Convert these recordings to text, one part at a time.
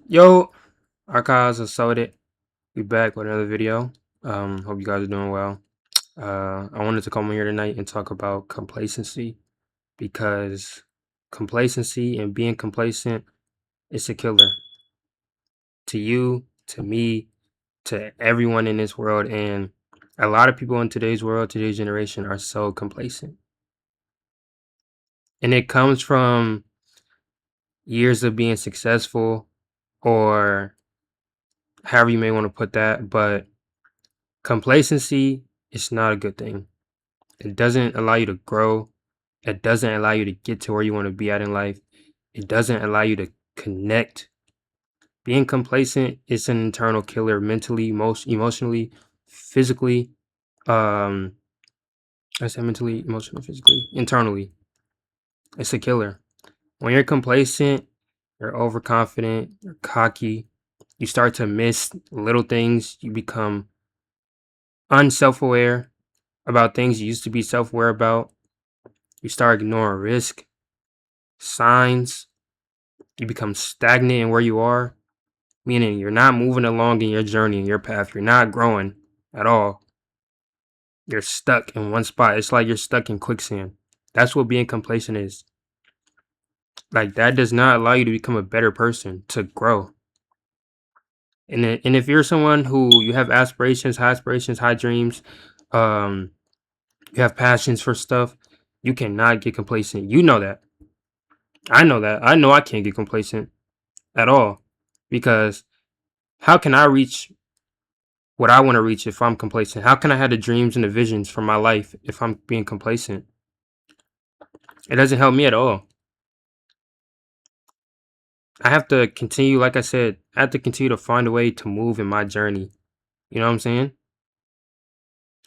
Yo, Archives of Sold. We back with another video. Hope you guys are doing well. I wanted to come on here tonight and talk about complacency because complacency and being complacent is a killer to you, to me, to everyone in this world. And a lot of people in today's world, today's generation are so complacent. And it comes from years of being successful or however you may want to put that, but complacency is not a good thing. It doesn't allow you to grow. It doesn't allow you to get to where you want to be at in life. It doesn't allow you to connect. Being complacent is an internal killer mentally, emotionally, physically. Um, I said mentally, emotionally, physically, internally. It's a killer. When you're complacent, you're overconfident, you're cocky. You start to miss little things. You become unself-aware about things you used to be self-aware about. You start ignoring risk, signs. You become stagnant in where you are, meaning you're not moving along in your journey, in your path. You're not growing at all. You're stuck in one spot. It's like you're stuck in quicksand. That's what being complacent is. Like, that does not allow you to become a better person, to grow. And if you're someone who you have aspirations, high dreams, um, you have passions for stuff, you cannot get complacent. You know that. I know that. I know I can't get complacent at all because how can I reach what I want to reach if I'm complacent? How can I have the dreams and the visions for my life if I'm being complacent? It doesn't help me at all. I have to continue, like I said, I have to continue to find a way to move in my journey. You know what I'm saying?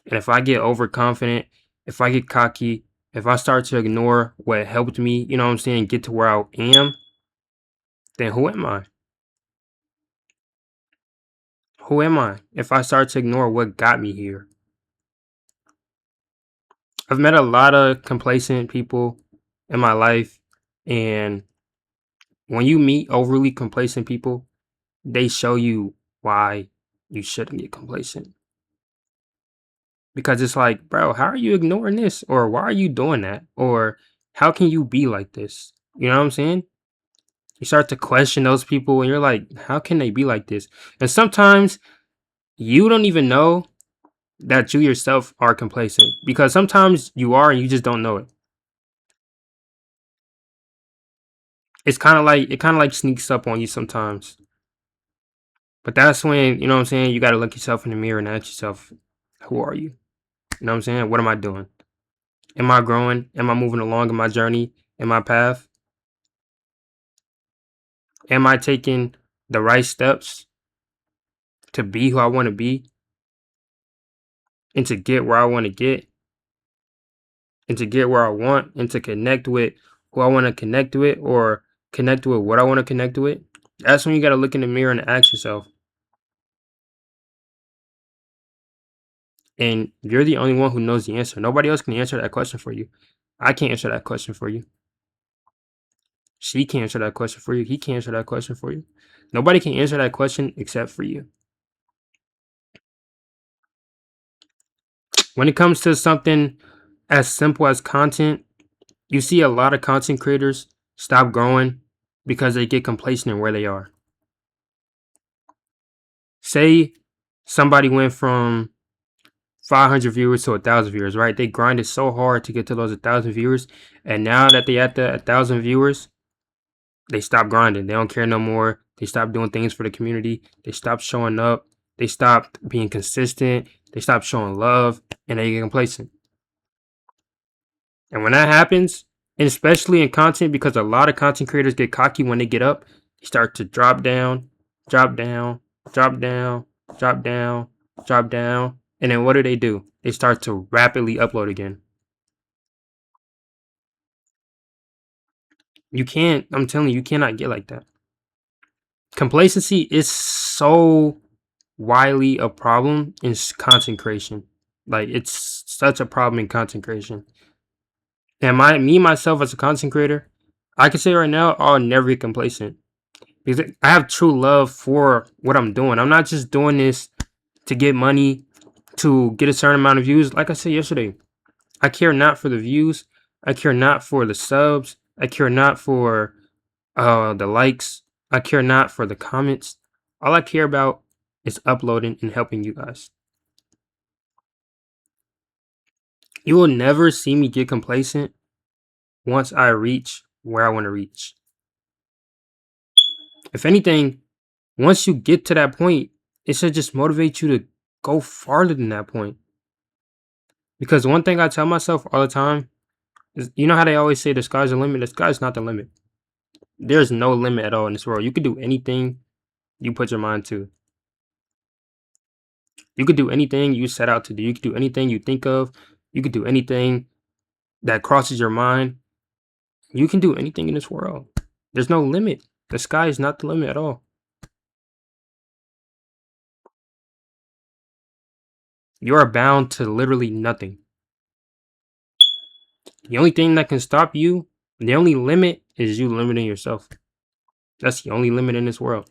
And if I get overconfident, if I get cocky, if I start to ignore what helped me, you know what I'm saying, get to where I am, then who am I? Who am I if I start to ignore what got me here? I've met a lot of complacent people in my life, and when you meet overly complacent people, they show you why you shouldn't get complacent. Because it's like, bro, how are you ignoring this? Or why are you doing that? Or how can you be like this? You know what I'm saying? You start to question those people and you're like, how can they be like this? And sometimes you don't even know that you yourself are complacent because sometimes you are and you just don't know it. It's kind of like it kind of like sneaks up on you sometimes. But that's when, you know what I'm saying, you got to look yourself in the mirror and ask yourself, who are you? You know what I'm saying? What am I doing? Am I growing? Am I moving along in my journey, in my path? Am I taking the right steps to be who I want to be and to get where I want to get and to get where I want and to connect with who I want to connect with or connect with what I want to connect with? That's when you got to look in the mirror and ask yourself. And you're the only one who knows the answer. Nobody else can answer that question for you. I can't answer that question for you. She can't answer that question for you. He can't answer that question for you. Nobody can answer that question except for you. When it comes to something as simple as content, you see a lot of content creators stop growing because they get complacent in where they are. Say somebody went from 500 viewers to 1,000 viewers, right? They grinded so hard to get to those 1,000 viewers, and now that they at the 1,000 viewers, they stop grinding. They don't care no more. They stop doing things for the community. They stop showing up. They stopped being consistent. They stop showing love, and they get complacent. And when that happens, and especially in content, because a lot of content creators get cocky when they get up, they start to drop down, drop down, drop down, drop down, drop down. And then what do? They start to rapidly upload again. You can't, I'm telling you, you cannot get like that. Complacency is so widely a problem in content creation. Like, it's such a problem in content creation. And myself as a content creator, I can say right now, I'll never get complacent. Because I have true love for what I'm doing. I'm not just doing this to get money, to get a certain amount of views. Like I said yesterday, I care not for the views. I care not for the subs. I care not for the likes. I care not for the comments. All I care about is uploading and helping you guys. You will never see me get complacent once I reach where I want to reach. If anything, once you get to that point, it should just motivate you to go farther than that point. Because one thing I tell myself all the time is, you know how they always say the sky's the limit? The sky's not the limit. There's no limit at all in this world. You can do anything you put your mind to. You could do anything you set out to do. You could do anything you think of. You could do anything that crosses your mind. You can do anything in this world. There's no limit. The sky is not the limit at all. You are bound to literally nothing. The only thing that can stop you, the only limit is you limiting yourself. That's the only limit in this world.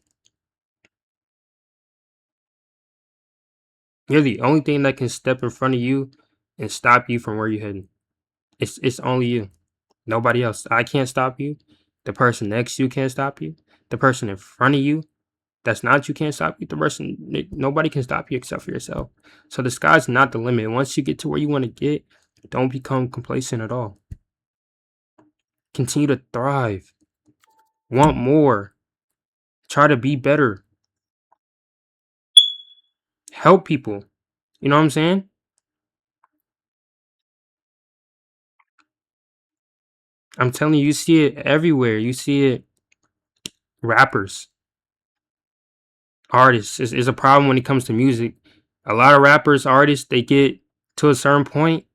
You're the only thing that can step in front of you and stop you from where you're heading. It's only you. Nobody else. I can't stop you. The person next to you can't stop you. The person in front of you that's not you can't stop you. Nobody can stop you except for yourself. So the sky's not the limit. Once you get to where you want to get, don't become complacent at all. Continue to thrive. Want more. Try to be better. Help people. You know what I'm saying? I'm telling you, you see it everywhere. You see it. Rappers, artists is a problem when it comes to music. A lot of rappers, artists, they get to a certain point,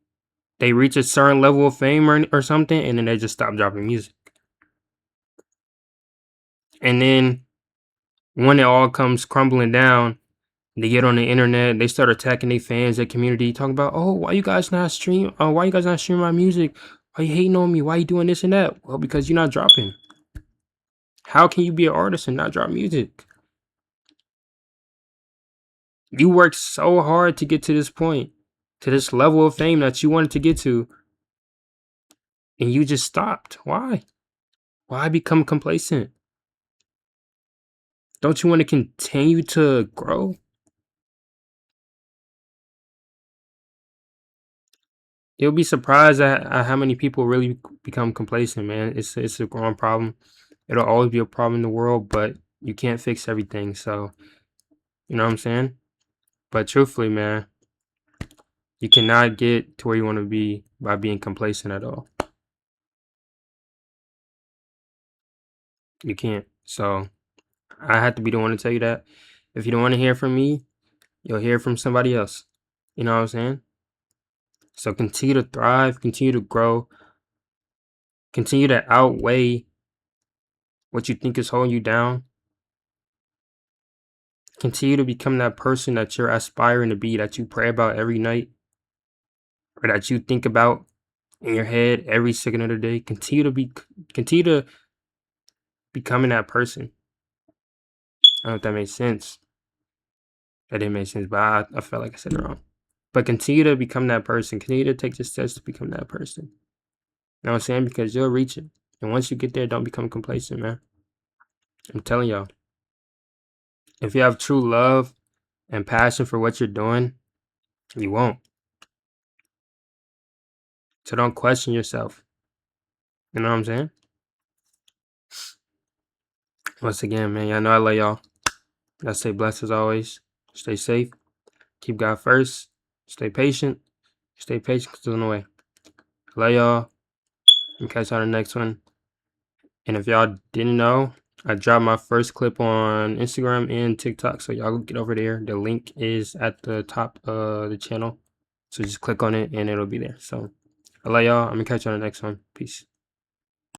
they reach a certain level of fame or something, and then they just stop dropping music. And then when it all comes crumbling down, they get on the internet, they start attacking their fans, their community, talking about, oh, why you guys not stream? Why you guys not streaming my music? Why you hating on me? Why you doing this and that? Well, because you're not dropping. How can you be an artist and not drop music? You worked so hard to get to this point, to this level of fame that you wanted to get to, and you just stopped. Why? Why become complacent? Don't you want to continue to grow? You'll be surprised at how many people really become complacent, man. It's a growing problem. It'll always be a problem in the world, but you can't fix everything. So, you know what I'm saying? But truthfully, man, you cannot get to where you want to be by being complacent at all. You can't. So, I have to be the one to tell you that. If you don't want to hear from me, you'll hear from somebody else. You know what I'm saying? So continue to thrive, continue to grow, continue to outweigh what you think is holding you down. Continue to become that person that you're aspiring to be, that you pray about every night, or that you think about in your head every second of the day. Continue to becoming that person. I don't know if that makes sense. That didn't make sense, but I felt like I said it wrong. But continue to become that person. Continue to take the steps to become that person. You know what I'm saying? Because you'll reach it. And once you get there, don't become complacent, man. I'm telling y'all. If you have true love and passion for what you're doing, you won't. So don't question yourself. You know what I'm saying? Once again, man, y'all know I love y'all. I stay blessed as always. Stay safe. Keep God first. Stay patient. Stay patient because there's no way. Love y'all. And catch y'all on the next one. And if y'all didn't know, I dropped my first clip on Instagram and TikTok. So y'all get over there. The link is at the top of the channel. So just click on it and it'll be there. So I love y'all. I'm going to catch you on the next one. Peace.